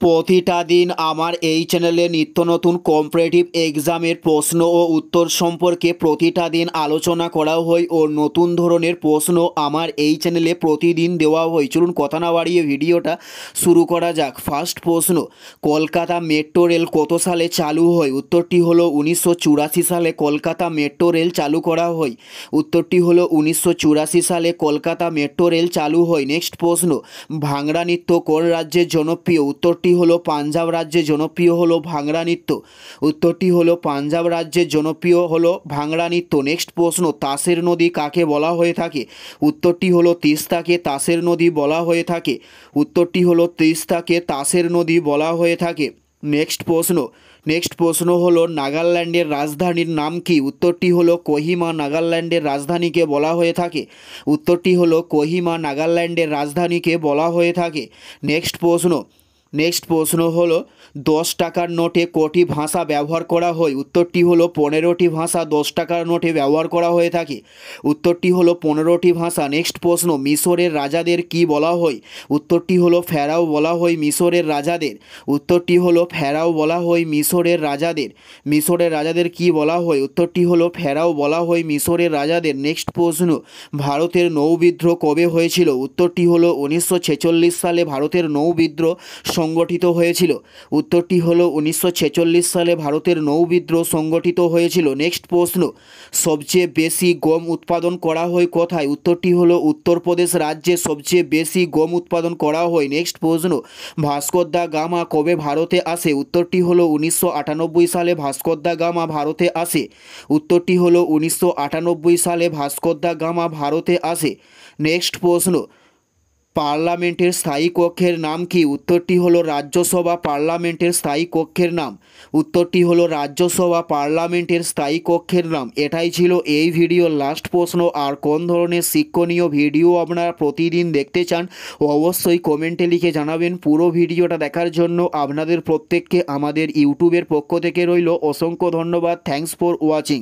প্রতিটা দিন আমার এই চ্যানেলে নিত্য নতুন কম্পিটিটিভ এক্সামের প্রশ্ন ও উত্তর সম্পর্কে প্রতিটা দিন আলোচনা করা হয় ও নতুন ধরনের প্রশ্ন আমার এই চ্যানেলে প্রতিদিন দেওয়া হয়। চলুন কথা না বাড়িয়ে ভিডিওটা শুরু করা যাক। ফার্স্ট প্রশ্ন, কলকাতা মেট্রো রেল কত সালে চালু হয়? উত্তরটি হলো 1984 সালে কলকাতা মেট্রো রেল চালু করা হয়। উত্তরটি হলো 1984 সালে কলকাতা মেট্রো রেল চালু হয়। নেক্সট প্রশ্ন, ভাংড়া নৃত্য কোন রাজ্যের জনপ্রিয়? উত্তরটি হলো পাঞ্জাব রাজ্যে জনপ্রিয় হলো ভাংড়া নৃত্য। উত্তরটি হলো পাঞ্জাব রাজ্যের জনপ্রিয় হলো ভাংড়া নৃত্য। নেক্সট প্রশ্ন, তাসের নদী কাকে বলা হয়ে থাকে? উত্তরটি হলো তিস্তাকে তাসের নদী বলা হয়ে থাকে। উত্তরটি হলো তিস্তাকে তাসের নদী বলা হয়ে থাকে। নেক্সট প্রশ্ন হলো নাগাল্যান্ডের রাজধানীর নাম কি? উত্তরটি হলো কোহিমা নাগাল্যান্ডের রাজধানীকে বলা হয়ে থাকে। উত্তরটি হলো কোহিমা নাগাল্যান্ডের রাজধানীকে বলা হয়ে থাকে। নেক্সট প্রশ্ন হলো 10 টাকার নোটে কটি ভাষা ব্যবহার করা হয়? উত্তরটি হলো 15টি ভাষা 10 টাকার নোটে ব্যবহার করা হয়ে থাকে। উত্তরটি হলো 15টি ভাষা। নেক্সট প্রশ্ন, মিশরের রাজাদের কি বলা হয়? উত্তরটি হলো ফেরাও বলা হয় মিশরের রাজাদের। উত্তরটি হলো ফেরাও বলা হয় মিশরের রাজাদের। মিশরের রাজাদের কি বলা হয়? উত্তরটি হলো ফেরাও বলা হয় মিশরের রাজাদের। নেক্সট প্রশ্ন, ভারতের নৌবিদ্রোহ কবে হয়েছিল? উত্তরটি হলো 1946 সালে ভারতের নৌবিদ্রোহ সংগঠিত হয়েছিল। উত্তরটি হলো 1946 সালে ভারতের নৌবিদ্রোহ সংগঠিত হয়েছিল। নেক্সট প্রশ্ন, সবচেয়ে বেশি গম উৎপাদন করা হয় কোথায়? উত্তরটি হলো উত্তরপ্রদেশ রাজ্যে সবচেয়ে বেশি গম উৎপাদন করা হয়। নেক্সট প্রশ্ন, ভাস্কো দা গামা কবে ভারতে আসে? উত্তরটি হলো 1998 সালে ভাস্কো দা গামা ভারতে আসে। উত্তরটি হলো 1998 সালে ভাস্কো দা গামা ভারতে আসে। নেক্সট প্রশ্ন, পার্লামেন্টের স্থায়ী কক্ষের নাম কি? উত্তরটি হলো রাজ্যসভা পার্লামেন্টের স্থায়ী কক্ষের নাম। উত্তরটি হলো রাজ্যসভা পার্লামেন্টের স্থায়ী কক্ষের নাম। এটাই ছিল এই ভিডিওর লাস্ট প্রশ্ন। আর কোন ধরনের শিক্ষণীয় ভিডিও আপনারা প্রতিদিন দেখতে চান অবশ্যই কমেন্টে লিখে জানাবেন। পুরো ভিডিওটা দেখার জন্য আপনাদের প্রত্যেককে আমাদের ইউটিউবের পক্ষ থেকে রইল অসংখ্য ধন্যবাদ। Thanks for watching.